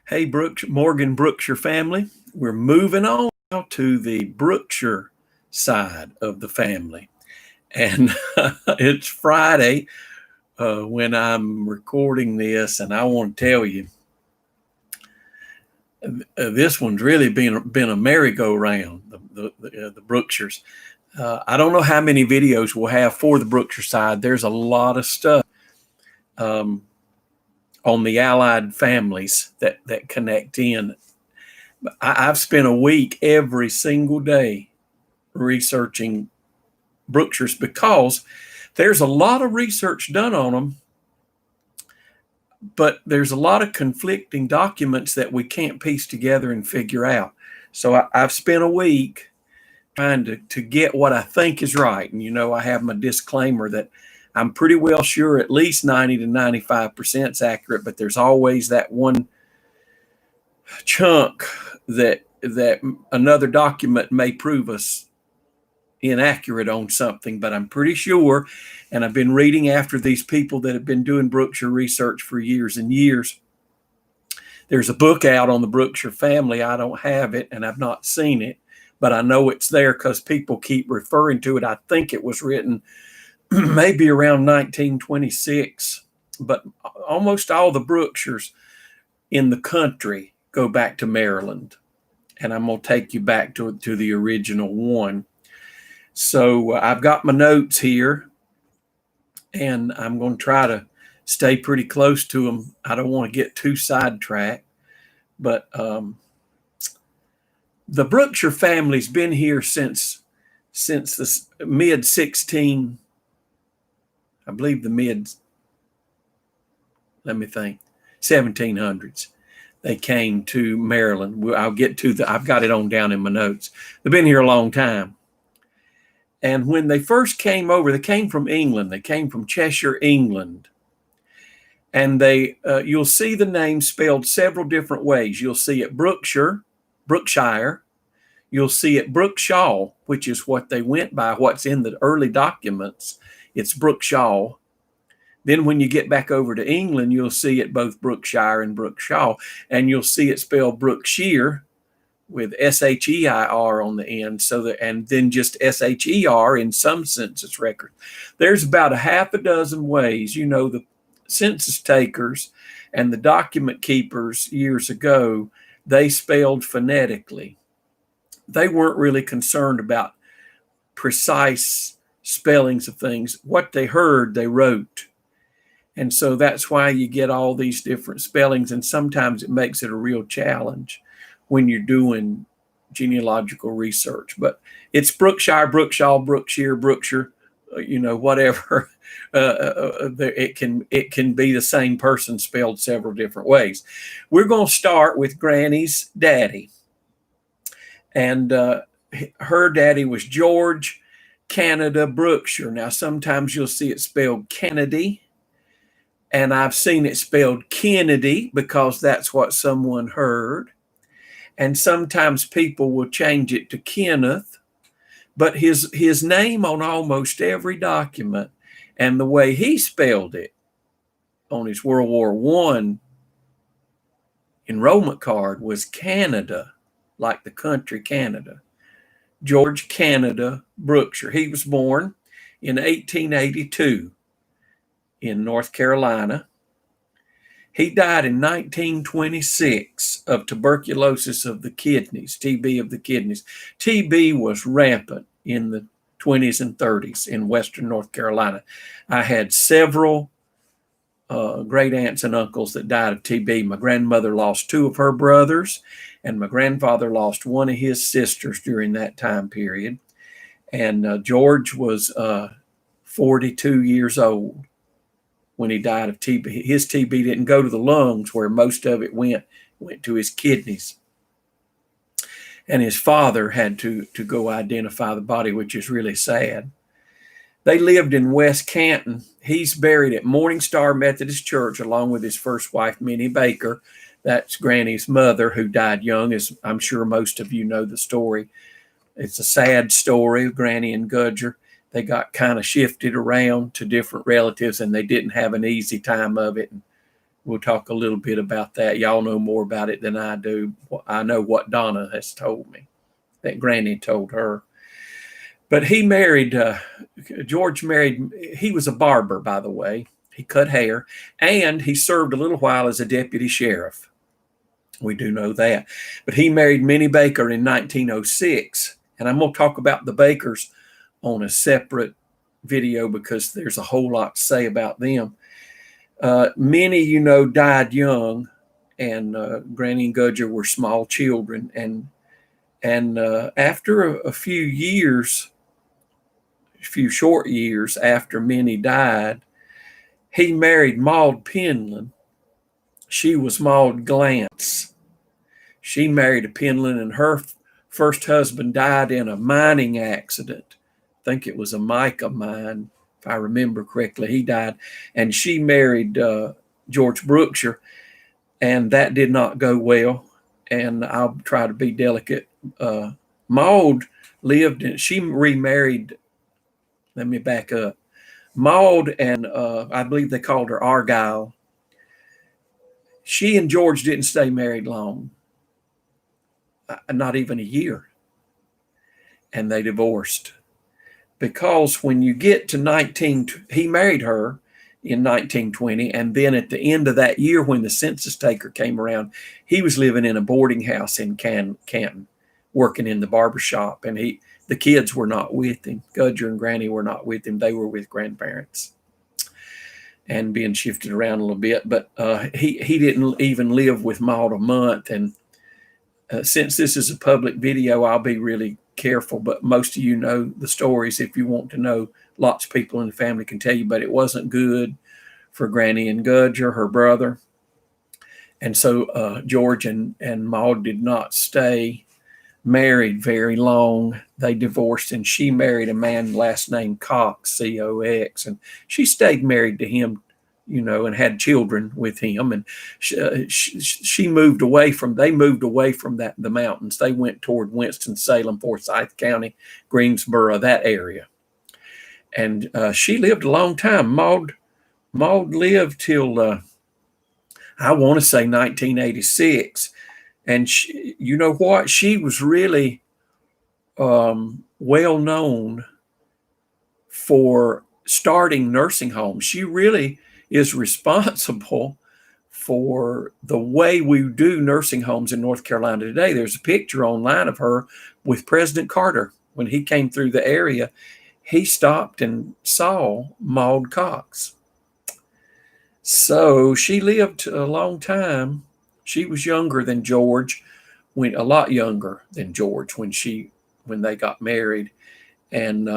Hey, Morgan Brookshire family. We're moving on now to the Brookshire side of the family. And it's Friday when I'm recording this, and I want to tell you, this one's really been a merry-go-round, the Brookshires. I don't know how many videos we'll have for the Brookshire side. There's a lot of stuff on the allied families that connect in. I've spent a week every single day researching Brookshires because there's a lot of research done on them, but there's a lot of conflicting documents that we can't piece together and figure out. So I've spent a week trying to get what I think is right. And, I have my disclaimer that I'm pretty well sure at least 90 to 95% is accurate, but there's always that one chunk that another document may prove us inaccurate on something, but I'm pretty sure, and I've been reading after these people that have been doing Brookshire research for years and years. There's a book out on the Brookshire family. I don't have it, and I've not seen it, but I know it's there because people keep referring to it. I think it was written maybe around 1926, but almost all the Brookshires in the country go back to Maryland. And I'm going to take you back to the original one. So I've got my notes here, and I'm going to try to stay pretty close to them. I don't want to get too sidetracked, but the Brookshire family's been here since the mid 16, I believe let me think, 1700s. They came to Maryland. I'll get to I've got it on down in my notes. They've been here a long time. And when they first came over, they came from England. They came from Cheshire, England. And you'll see the name spelled several different ways. You'll see it Brookshire. You'll see it Brookshaw, which is what they went by, what's in the early documents. It's Brookshaw. Then when you get back over to England, you'll see it both Brookshire and Brookshaw, and you'll see it spelled Brookshire with S-H-E-I-R on the end, and then just S-H-E-R in some census records. There's about a half a dozen ways. The census takers and the document keepers years ago, they spelled phonetically. They weren't really concerned about precise spellings of things. What they heard, they wrote. And so that's why you get all these different spellings, and sometimes it makes it a real challenge when you're doing genealogical research. But it's Brookshire, Brookshaw, Brookshire, Brookshire, whatever. It can be the same person spelled several different ways. We're going to start with Granny's daddy. And her daddy was George Canada Brookshire. Now, sometimes you'll see it spelled Kennedy, and I've seen it spelled Kennedy because that's what someone heard. And sometimes people will change it to Kenneth, but his name on almost every document and the way he spelled it on his World War I enrollment card was Canada, like the country Canada. George Canada Brookshire. He was born in 1882 in North Carolina. He died in 1926 of tuberculosis of the kidneys, TB of the kidneys. TB was rampant in the 20s and 30s in Western North Carolina. I had several great aunts and uncles that died of TB. My grandmother lost 2 of her brothers, and my grandfather lost 1 of his sisters during that time period. And George was 42 years old when he died of TB. His TB didn't go to the lungs, where most of it went to his kidneys. And his father had to go identify the body, which is really sad. They lived in West Canton. He's buried at Morning Star Methodist Church along with his first wife, Minnie Baker. That's Granny's mother, who died young, as I'm sure most of you know the story. It's a sad story, Granny and Gudger. They got kind of shifted around to different relatives, and they didn't have an easy time of it. And we'll talk a little bit about that. Y'all know more about it than I do. I know what Donna has told me, that Granny told her. But he married, George married, he was a barber, by the way. He cut hair, and he served a little while as a deputy sheriff. We do know that. But he married Minnie Baker in 1906. And I'm going to talk about the Bakers on a separate video because there's a whole lot to say about them. Minnie, you know, died young, and Granny and Gudger were small children. And after a few years, a few short years after Minnie died, he married Maud Penland. She was Maud Glance. She married a Penland, and her first husband died in a mining accident. I think it was a mica mine, if I remember correctly. He died, and she married George Brookshire, and that did not go well. And I'll try to be delicate. Maud lived, she remarried. Let me back up. Maud and I believe they called her Argyle. She and George didn't stay married long, not even a year, and they divorced. Because when you get to he married her in 1920, and then at the end of that year, when the census taker came around, he was living in a boarding house in Canton, working in the barber shop, and the kids were not with him. Gudger and Granny were not with him. They were with grandparents and being shifted around a little bit. But he didn't even live with Maud a month. And since this is a public video, I'll be really careful. But most of you know the stories. If you want to know, lots of people in the family can tell you. But it wasn't good for Granny and Gudger, her brother. And so George and Maud did not stay married very long. They divorced, and she married a man last name Cox, C-O-X, and she stayed married to him, you know, and had children with him. And they moved away from the mountains. They went toward Winston-Salem, Forsyth County, Greensboro, that area. And she lived a long time. Maud lived till I want to say 1986. And you know what? She was really well known for starting nursing homes. She really is responsible for the way we do nursing homes in North Carolina today. There's a picture online of her with President Carter. When he came through the area, he stopped and saw Maud Cox. So she lived a long time. She was younger than George, a lot younger than George when they got married. And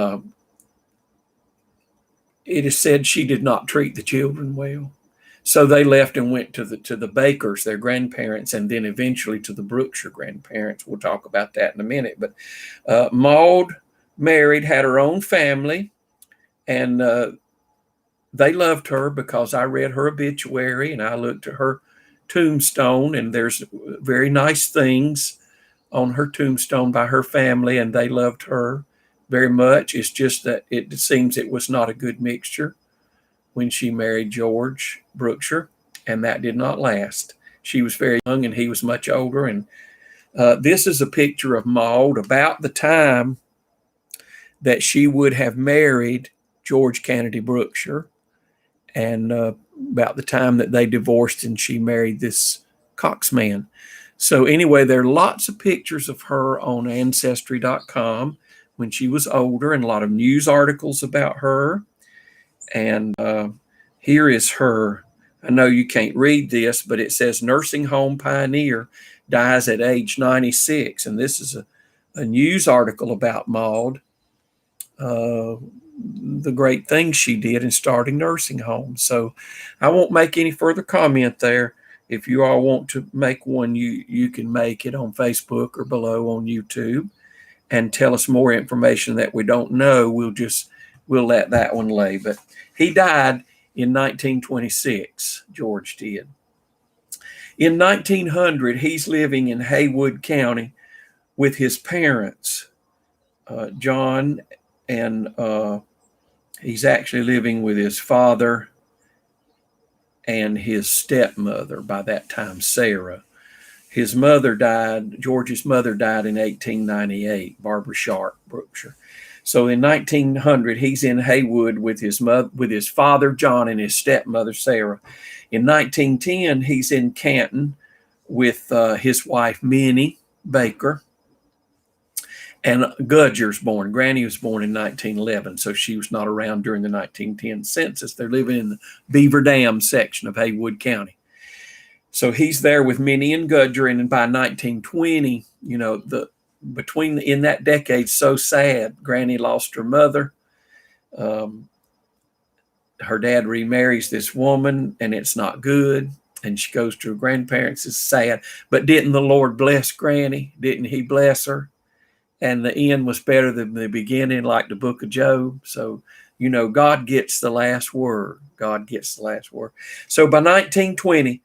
it is said she did not treat the children well. So they left and went to the Bakers, their grandparents, and then eventually to the Brookshire grandparents. We'll talk about that in a minute. But Maud married, had her own family, and they loved her because I read her obituary and I looked at her tombstone, and there's very nice things on her tombstone by her family, and they loved her very much. It's just that it seems it was not a good mixture when she married George Brookshire, and that did not last. She was very young and he was much older. And this is a picture of Maud about the time that she would have married George Kennedy Brookshire, and about the time that they divorced and she married this Cox man. So anyway, there are lots of pictures of her on Ancestry.com when she was older, and a lot of news articles about her. And here is her. I know you can't read this, but it says nursing home pioneer dies at age 96. And this is a news article about Maud, the great things she did in starting nursing homes. So I won't make any further comment there. If you all want to make one, you can make it on Facebook or below on YouTube and tell us more information that we don't know. We'll let that one lay. But he died in 1926, George did. In 1900, he's living in Haywood County with his parents, John, and he's actually living with his father and his stepmother, by that time Sarah. His mother died, George's mother died in 1898, Barbara Sharp, Brookshire. So in 1900, he's in Haywood with his father John and his stepmother Sarah. In 1910, he's in Canton with his wife Minnie Baker. And Gudger's born. Granny was born in 1911, so she was not around during the 1910 census. They're living in the Beaver Dam section of Haywood County. So he's there with Minnie and Gudger, and by 1920, you know, in that decade, so sad. Granny lost her mother. Her dad remarries this woman, and it's not good. And she goes to her grandparents. It's sad. But didn't the Lord bless Granny? Didn't he bless her? And the end was better than the beginning, like the book of Job. So, you know, God gets the last word. God gets the last word. So by 1920,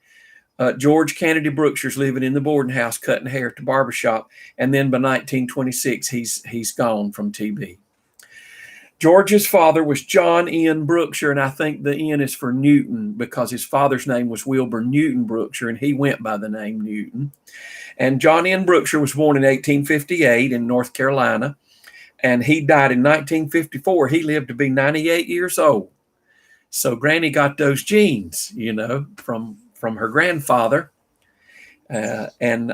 George Kennedy Brookshire's living in the boarding house, cutting hair at the barbershop. And then by 1926, he's gone from TB. George's father was John N. Brookshire, and I think the N is for Newton because his father's name was Wilbur Newton Brookshire, and he went by the name Newton. And John N. Brookshire was born in 1858 in North Carolina, and he died in 1954. He lived to be 98 years old. So Granny got those genes, you know, from her grandfather. And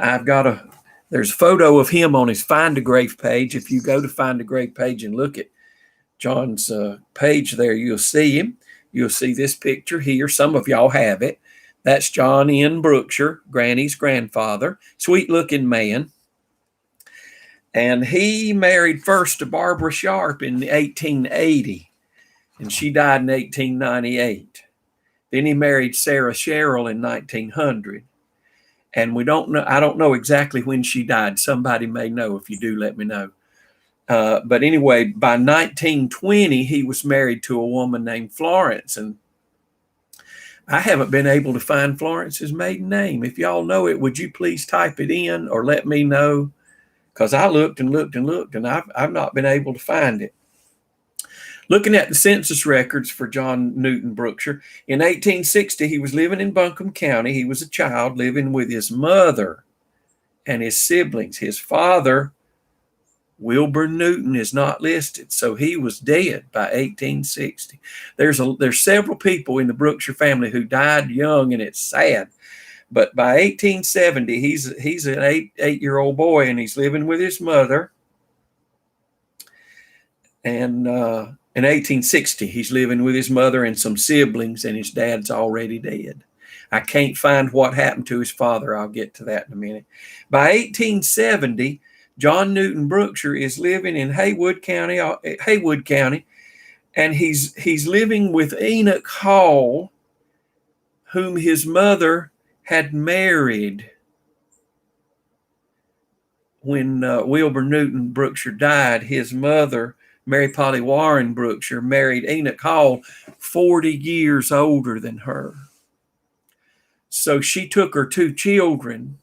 there's a photo of him on his Find a Grave page. If you go to Find a Grave page and look at John's page there, you'll see him. You'll see this picture here. Some of y'all have it. That's John N. Brookshire, Granny's grandfather. Sweet-looking man. And he married first to Barbara Sharp in 1880, and she died in 1898. Then he married Sarah Sherrill in 1900. And I don't know exactly when she died. Somebody may know. If you do, let me know. But anyway, by 1920, he was married to a woman named Florence, and I haven't been able to find Florence's maiden name. If y'all know it, would you please type it in or let me know? Because I looked and looked and looked, and I've not been able to find it. Looking at the census records for John Newton Brookshire, in 1860, he was living in Buncombe County. He was a child living with his mother and his siblings. His father, Wilbur Newton, is not listed, so he was dead by 1860. There's several people in the Brookshire family who died young, and it's sad. But by 1870, he's an eight-year-old boy, and he's living with his mother. And in 1860, he's living with his mother and some siblings, and his dad's already dead. I can't find what happened to his father. I'll get to that in a minute. By 1870, John Newton Brookshire is living in Haywood County, and he's living with Enoch Hall, whom his mother had married when Wilbur Newton Brookshire died. His mother, Mary Polly Warren Brookshire, married Enoch Hall, 40 years older than her. So she took her two children,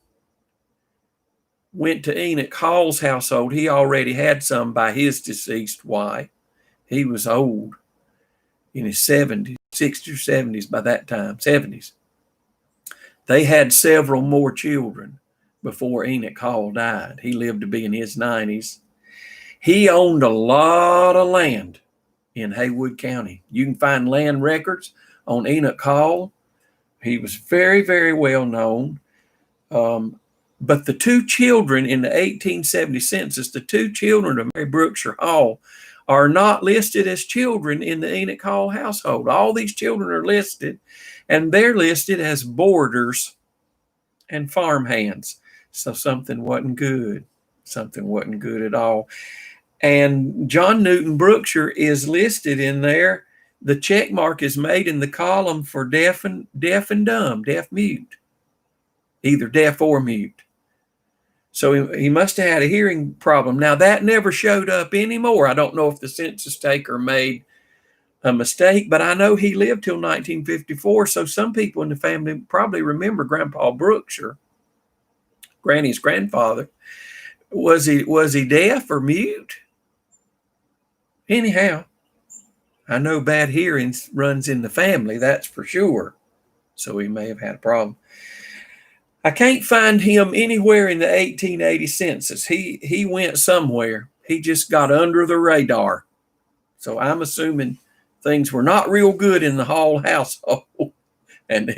went to Enoch Hall's household. He already had some by his deceased wife. He was old, in his 70s, 60s or 70s by that time, 70s. They had several more children before Enoch Hall died. He lived to be in his 90s. He owned a lot of land in Haywood County. You can find land records on Enoch Hall. He was very, very well known. But the two children in the 1870 census, the two children of Mary Brookshire Hall, are not listed as children in the Enoch Hall household. All these children are listed, and they're listed as boarders and farmhands. So something wasn't good. Something wasn't good at all. And John Newton Brookshire is listed in there. The check mark is made in the column for deaf and dumb, deaf mute, either deaf or mute. So he must have had a hearing problem. Now, that never showed up anymore. I don't know if the census taker made a mistake, but I know he lived till 1954. So some people in the family probably remember Grandpa Brookshire, Granny's grandfather. Was he deaf or mute? Anyhow, I know bad hearing runs in the family, that's for sure. so he may have had a problem. I can't find him anywhere in the 1880 census. He went somewhere. He just got under the radar. So I'm assuming things were not real good in the Hall household. And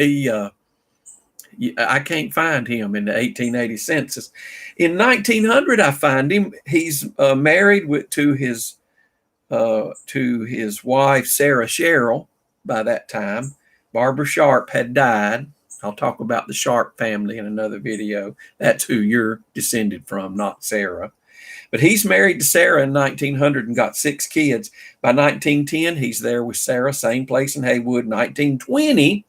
I can't find him in the 1880 census. In 1900, I find him. He's married to his wife, Sarah Sherrill, by that time. Barbara Sharp had died. I'll talk about the Sharp family in another video. That's who you're descended from, not Sarah. But he's married to Sarah in 1900 and got 6 kids. By 1910, he's there with Sarah, same place in Haywood. 1920,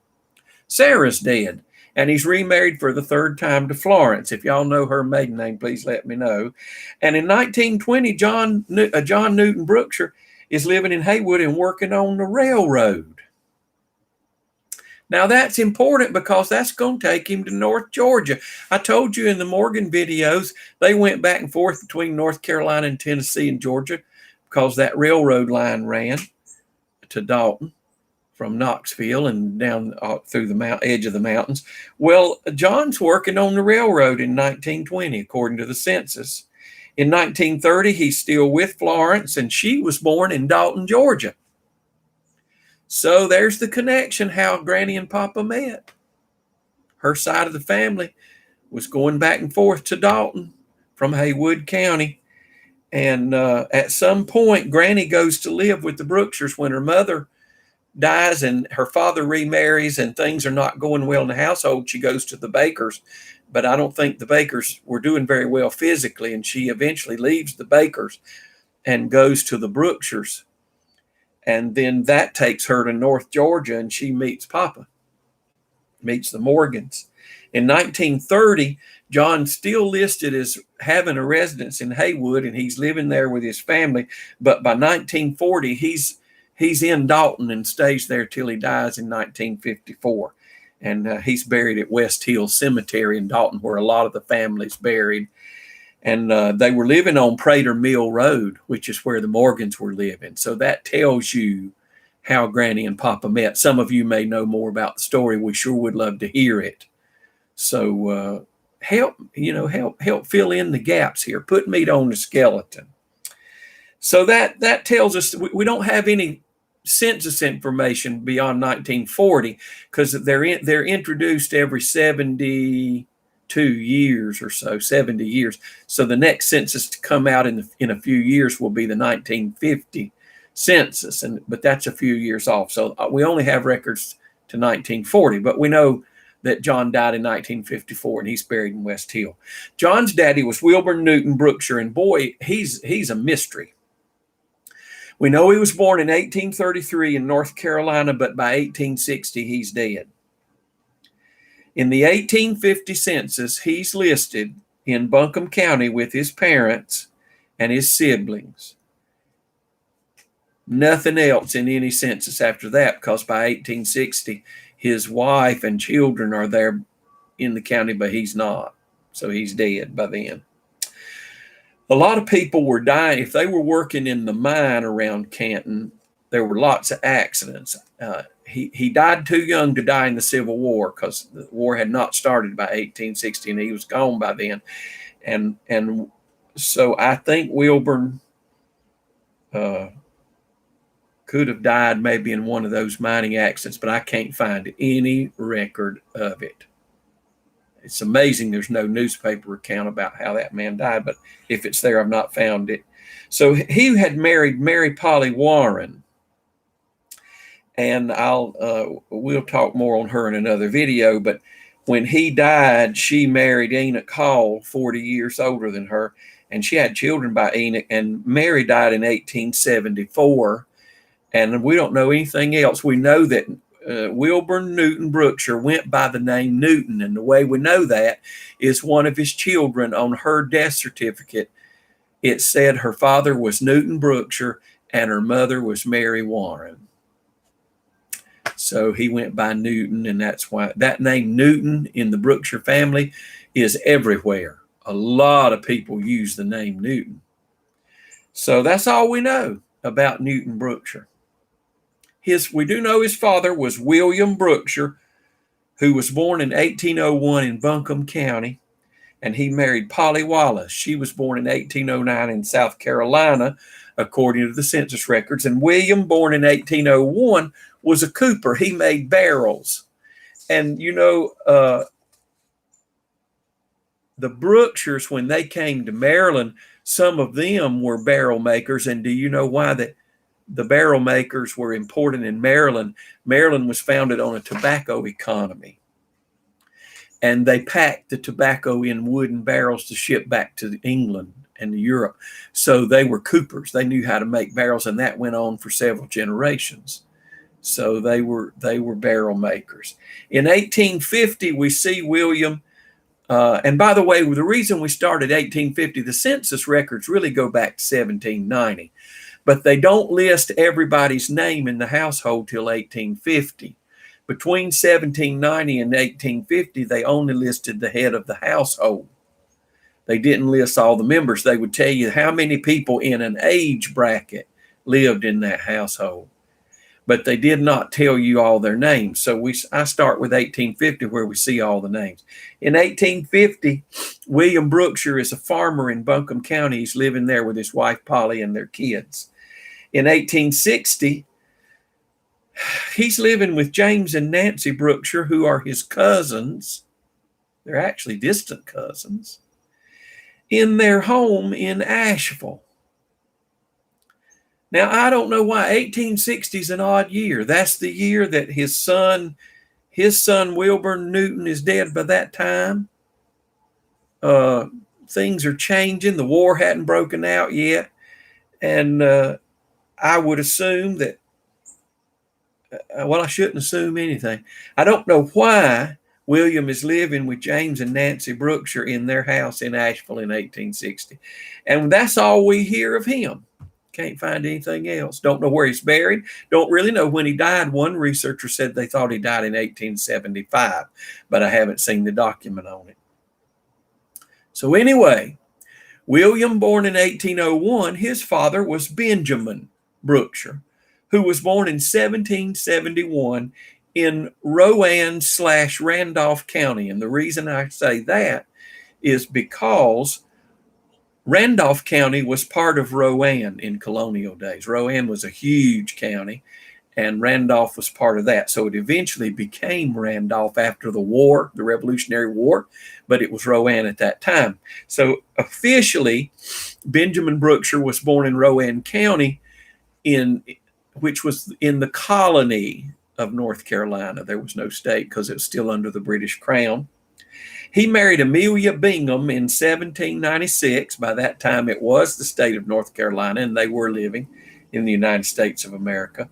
Sarah's dead. And he's remarried for the 3rd time to Florence. If y'all know her maiden name, please let me know. And in 1920, John Newton Brookshire is living in Haywood and working on the railroad. Now that's important because that's going to take him to North Georgia. I told you in the Morgan videos, they went back and forth between North Carolina and Tennessee and Georgia because that railroad line ran to Dalton from Knoxville and down through the edge of the mountains. Well, John's working on the railroad in 1920, according to the census. In 1930, he's still with Florence, and she was born in Dalton, Georgia. So there's the connection, how Granny and Papa met. Her side of the family was going back and forth to Dalton from Haywood County. And at some point, Granny goes to live with the Brookshires when her mother dies and her father remarries and things are not going well in the household. She goes to the Bakers, but I don't think the Bakers were doing very well physically. And she eventually leaves the Bakers and goes to the Brookshires. And then that takes her to North Georgia and she meets Papa, meets the Morgans. In 1930, John's still listed as having a residence in Haywood and he's living there with his family. But by 1940, he's in Dalton and stays there till he dies in 1954. And he's buried at West Hill Cemetery in Dalton, where a lot of the family's buried. And they were living on Prater Mill Road, which is where the Morgans were living. So that tells you how Granny and Papa met. Some of you may know more about the story. We sure would love to hear it. So help fill in the gaps here. Put meat on the skeleton. So that tells us we don't have any census information beyond 1940 because they're introduced every 72 years or so, 70 years. So the next census to come out in a few years will be the 1950 census, but that's a few years off. So we only have records to 1940, but we know that John died in 1954 and he's buried in West Hill. John's daddy was Wilbur Newton Brookshire, and boy, he's a mystery. We know he was born in 1833 in North Carolina, but by 1860 he's dead. In the 1850 census, he's listed in Buncombe County with his parents and his siblings. Nothing else in any census after that, because by 1860, his wife and children are there in the county, but he's not. So he's dead by then. A lot of people were dying. If they were working in the mine around Canton, there were lots of accidents. He died too young to die in the Civil War because the war had not started by 1860 and he was gone by then. And so I think Wilburn could have died maybe in one of those mining accidents, but I can't find any record of it. It's amazing there's no newspaper account about how that man died, but if it's there, I've not found it. So he had married Mary Polly Warren, and we'll talk more on her in another video, but when he died, she married Enoch Hall, 40 years older than her, and she had children by Enoch, and Mary died in 1874, and we don't know anything else. We know that Wilbur Newton Brookshire went by the name Newton, and the way we know that is one of his children on her death certificate. It said her father was Newton Brookshire and her mother was Mary Warren. So he went by Newton, and that's why that name Newton in the Brookshire family is everywhere. A lot of people use the name Newton. So that's all we know about Newton Brookshire. We do know his father was William Brookshire, who was born in 1801 in Buncombe County, and he married Polly Wallace. She was born in 1809 in South Carolina, according to the census records. And William, born in 1801, was a cooper. He made barrels. And, the Brookshires, when they came to Maryland, some of them were barrel makers. And do you know why the barrel makers were important in Maryland? Maryland was founded on a tobacco economy. And they packed the tobacco in wooden barrels to ship back to England and to Europe. So they were coopers. They knew how to make barrels, and that went on for several generations. So they were barrel makers. In 1850, we see William. And by the way, the reason we started 1850, the census records really go back to 1790, but they don't list everybody's name in the household till 1850. Between 1790 and 1850, they only listed the head of the household. They didn't list all the members. They would tell you how many people in an age bracket lived in that household, but they did not tell you all their names. So I start with 1850, where we see all the names. In 1850, William Brookshire is a farmer in Buncombe County. He's living there with his wife, Polly, and their kids. In 1860, he's living with James and Nancy Brookshire, who are his cousins. They're actually distant cousins, in their home in Asheville. Now, I don't know why 1860 is an odd year. That's the year that his son Wilburn Newton is dead by that time. Things are changing. The war hadn't broken out yet. And I would assume that, I shouldn't assume anything. I don't know why William is living with James and Nancy Brookshire in their house in Asheville in 1860. And that's all we hear of him. Can't find anything else. Don't know where he's buried. Don't really know when he died. One researcher said they thought he died in 1875, but I haven't seen the document on it. So anyway, William, born in 1801, his father was Benjamin Brookshire, who was born in 1771 in Rowan/Randolph County. And the reason I say that is because Randolph County was part of Rowan in colonial days. Rowan was a huge county, and Randolph was part of that. So it eventually became Randolph after the war, the Revolutionary War, but it was Rowan at that time. So officially, Benjamin Brookshire was born in Rowan County, which was in the colony of North Carolina. There was no state because it was still under the British Crown. He married Amelia Bingham in 1796. By that time, it was the state of North Carolina, and they were living in the United States of America.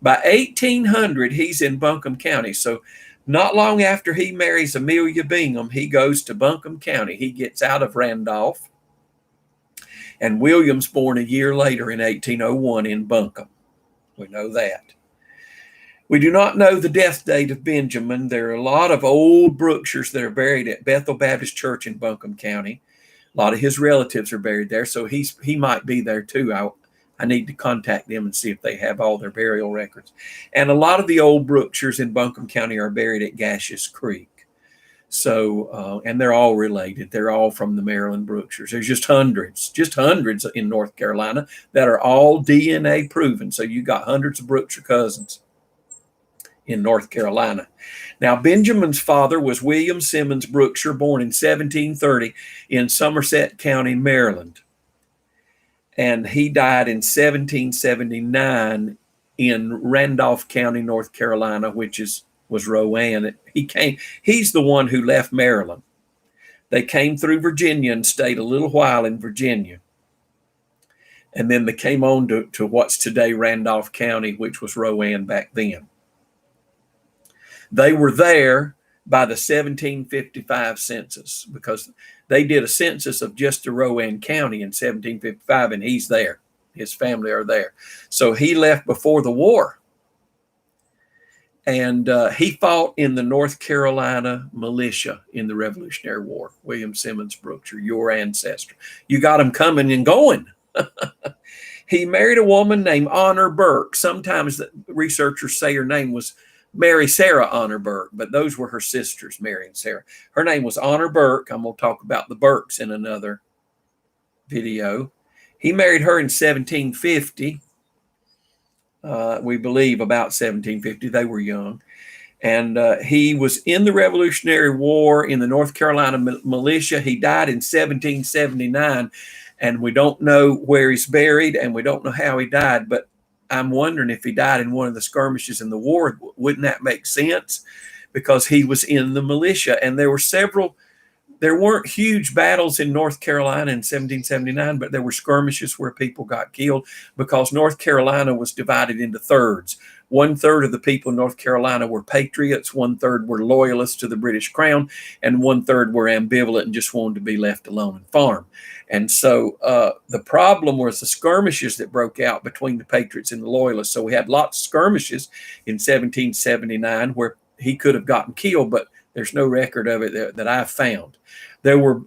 By 1800, he's in Buncombe County. So not long after he marries Amelia Bingham, he goes to Buncombe County. He gets out of Randolph. And William's born a year later in 1801 in Buncombe. We know that. We do not know the death date of Benjamin. There are a lot of old Brookshires that are buried at Bethel Baptist Church in Buncombe County. A lot of his relatives are buried there, so he might be there too. I need to contact them and see if they have all their burial records. And a lot of the old Brookshires in Buncombe County are buried at Gaseous Creek. So, and they're all related. They're all from the Maryland Brookshires. There's just hundreds in North Carolina that are all DNA proven. So you got hundreds of Brookshire cousins in North Carolina. Now, Benjamin's father was William Simmons Brookshire, born in 1730 in Somerset County, Maryland. And he died in 1779 in Randolph County, North Carolina, which was Rowan. He's the one who left Maryland. They came through Virginia and stayed a little while in Virginia. And then they came on to what's today Randolph County, which was Rowan back then. They were there by the 1755 census because they did a census of just the Rowan County in 1755, and he's there. His family are there. So he left before the war. And he fought in the North Carolina militia in the Revolutionary War. William Simmons Brookshire, your ancestor. You got him coming and going. He married a woman named Honor Burke. Sometimes the researchers say her name was Mary Sarah Honor Burke, but those were her sisters, Mary and Sarah. Her name was Honor Burke. I'm going to talk about the Burkes in another video. He married her in 1750. We believe about 1750. They were young. And he was in the Revolutionary War in the North Carolina militia. He died in 1779, and we don't know where he's buried, and we don't know how he died, but I'm wondering if he died in one of the skirmishes in the war. Wouldn't that make sense? Because he was in the militia, and there weren't huge battles in North Carolina in 1779, but there were skirmishes where people got killed because North Carolina was divided into thirds. 1/3 of the people in North Carolina were patriots, 1/3 were loyalists to the British Crown, and 1/3 were ambivalent and just wanted to be left alone and farm. And so the problem was the skirmishes that broke out between the patriots and the loyalists. So we had lots of skirmishes in 1779 where he could have gotten killed, but there's no record of it that I've found. There were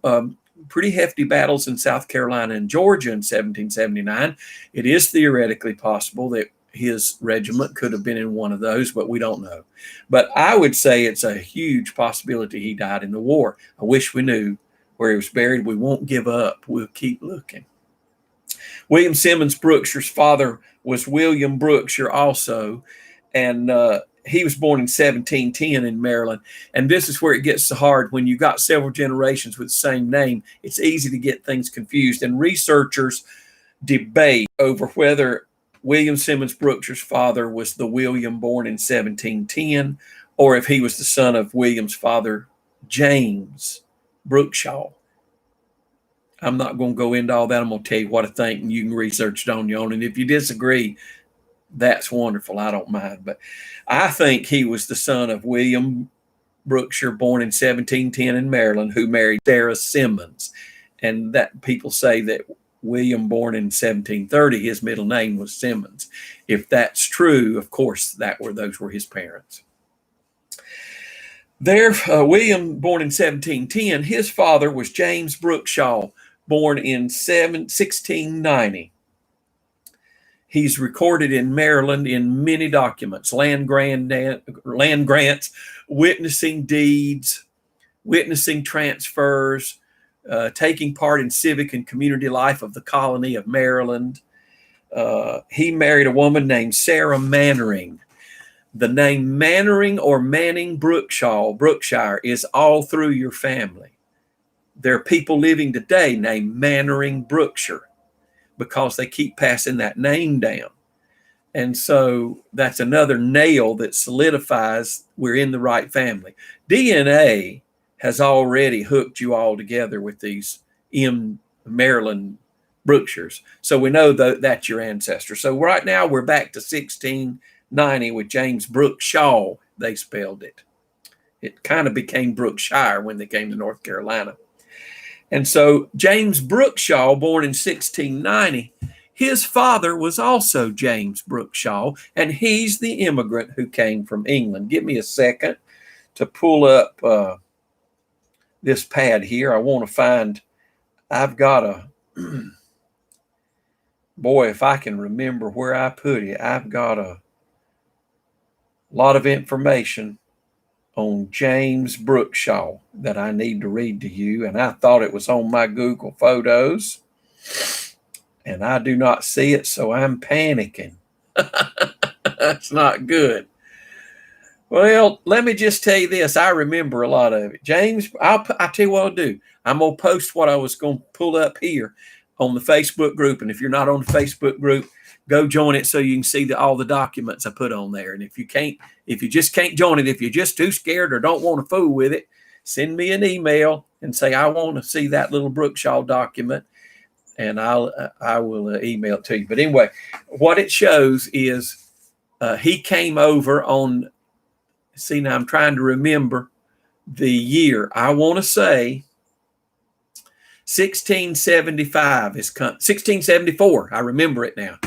pretty hefty battles in South Carolina and Georgia in 1779. It is theoretically possible that his regiment could have been in one of those, but we don't know. But I would say it's a huge possibility he died in the war. I wish we knew where he was buried. We won't give up. We'll keep looking. William Simmons Brookshire's father was William Brookshire also, and he was born in 1710 in Maryland. And this is where it gets so hard. When you got several generations with the same name, it's easy to get things confused. And researchers debate over whether William Simmons Brookshire's father was the William born in 1710, or if he was the son of William's father, James Brookshaw. I'm not going to go into all that. I'm going to tell you what I think, and you can research it on your own. And if you disagree, that's wonderful. I don't mind. But I think he was the son of William Brookshire, born in 1710 in Maryland, who married Sarah Simmons. And that people say that William, born in 1730, his middle name was Simmons. If that's true, of course, those were his parents. William, born in 1710, his father was James Brookshaw, born in 1690. He's recorded in Maryland in many documents: land grants, witnessing deeds, witnessing transfers, taking part in civic and community life of the colony of Maryland. He married a woman named Sarah Mannering. The name Mannering or Manning Brookshire is all through your family. There are people living today named Mannering Brookshire because they keep passing that name down. And so that's another nail that solidifies we're in the right family. DNA has already hooked you all together with these Maryland Brookshires. So we know that's your ancestor. So right now we're back to 1690 with James Brookshaw. They spelled it. It kind of became Brookshire when they came to North Carolina. And so James Brookshaw, born in 1690, his father was also James Brookshaw, and he's the immigrant who came from England. Give me a second to pull up this pad here. I want to find, I've got a, boy, if I can remember where I put it, I've got a lot of information on James Brookshaw that I need to read to you. And I thought it was on my Google Photos, and I do not see it, so I'm panicking. That's not good. Well, let me just tell you this. I remember a lot of it. James, I'll tell you what I'll do. I'm going to post what I was going to pull up here on the Facebook group. And if you're not on the Facebook group, go join it so you can see all the documents I put on there. And if you just can't join it, if you're just too scared or don't want to fool with it, send me an email and say, I want to see that little Brookshaw document, and I will email it to you. But anyway, what it shows is he came over on, see, now I'm trying to remember the year. I want to say 1675 is 1674. I remember it now.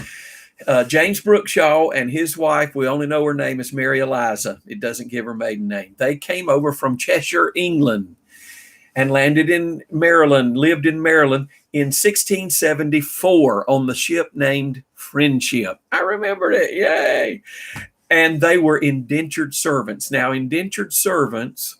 James Brookshaw and his wife, we only know her name is Mary Eliza. It doesn't give her maiden name. They came over from Cheshire, England, and landed in Maryland, lived in Maryland in 1674 on the ship named Friendship. I remember it. Yay. And they were indentured servants. Now, indentured servants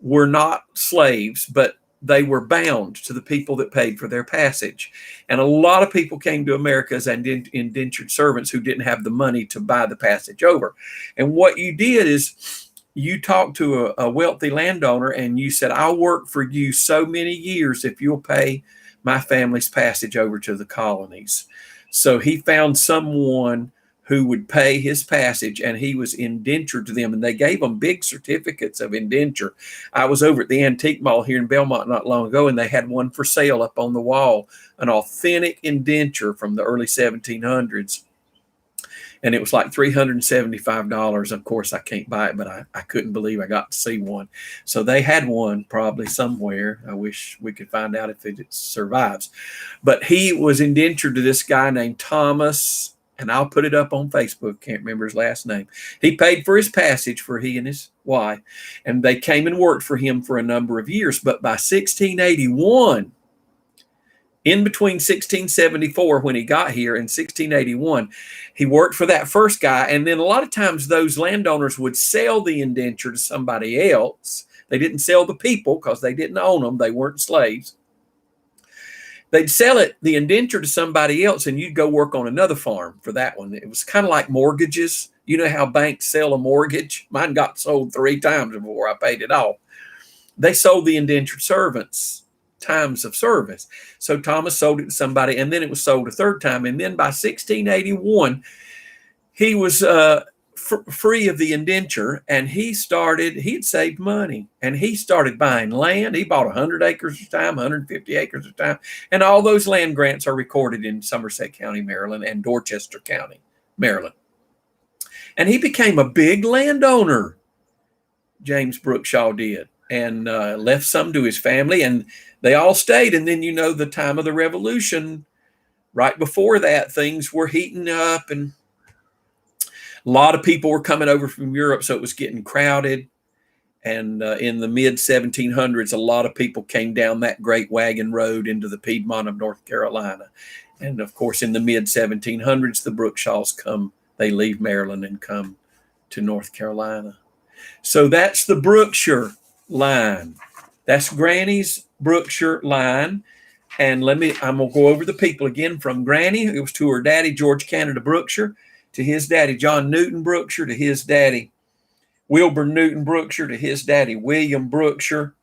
were not slaves, but they were bound to the people that paid for their passage. And a lot of people came to America as indentured servants who didn't have the money to buy the passage over. And what you did is you talked to a wealthy landowner and you said, I'll work for you so many years if you'll pay my family's passage over to the colonies. So he found someone who would pay his passage, and he was indentured to them, and they gave him big certificates of indenture. I was over at the antique mall here in Belmont not long ago, and they had one for sale up on the wall, an authentic indenture from the early 1700s. And it was like $375. Of course, I can't buy it, but I couldn't believe I got to see one. So they had one probably somewhere. I wish we could find out if it survives. But he was indentured to this guy named Thomas, and I'll put it up on Facebook. Can't remember his last name. He paid for his passage for he and his wife, and they came and worked for him for a number of years. But by 1681, in between 1674, when he got here, and 1681, he worked for that first guy. And then a lot of times those landowners would sell the indenture to somebody else. They didn't sell the people because they didn't own them. They weren't slaves. They'd sell the indenture to somebody else, and you'd go work on another farm for that one. It was kind of like mortgages. You know how banks sell a mortgage? Mine got sold 3 times before I paid it off. They sold the indentured servants times of service. So Thomas sold it to somebody, and then it was sold a third time. And then by 1681, he was free of the indenture, and he'd saved money, and he started buying land. He bought 100 acres at a time, 150 acres at a time, and all those land grants are recorded in Somerset County, Maryland, and Dorchester County, Maryland. And he became a big landowner, James Brookshire did, and left some to his family, and they all stayed. And then, the time of the Revolution, right before that, things were heating up, and a lot of people were coming over from Europe, so it was getting crowded. And in the mid-1700s, a lot of people came down that Great Wagon Road into the Piedmont of North Carolina. And, of course, in the mid-1700s, the Brookshires they leave Maryland and come to North Carolina. So that's the Brookshire line. That's Granny's Brookshire line. And I'm going to go over the people again. From Granny, it was to her daddy, George Canada Brookshire, to his daddy, John Newton Brookshire, to his daddy, Wilbur Newton Brookshire, to his daddy, William Brookshire,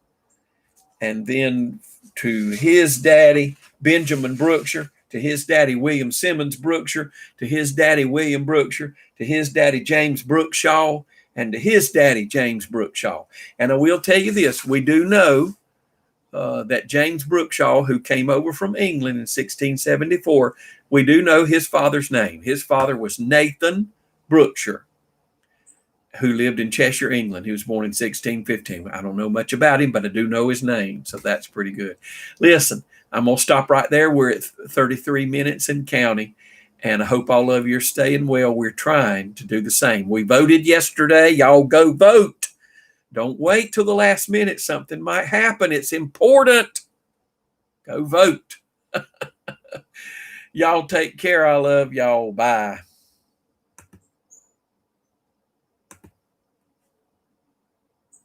and then to his daddy, Benjamin Brookshire, to his daddy, William Simmons Brookshire, to his daddy, William Brookshire, to his daddy, James Brookshaw, and to his daddy, James Brookshaw. And I will tell you this, we do know that James Brookshaw, who came over from England in 1674, we do know his father's name. His father was Nathan Brookshire, who lived in Cheshire, England. He was born in 1615. I don't know much about him, but I do know his name, so that's pretty good. Listen, I'm going to stop right there. We're at 33 minutes and counting, and I hope all of you are staying well. We're trying to do the same. We voted yesterday. Y'all go vote. Don't wait till the last minute. Something might happen. It's important. Go vote. Y'all take care. I love y'all. Bye.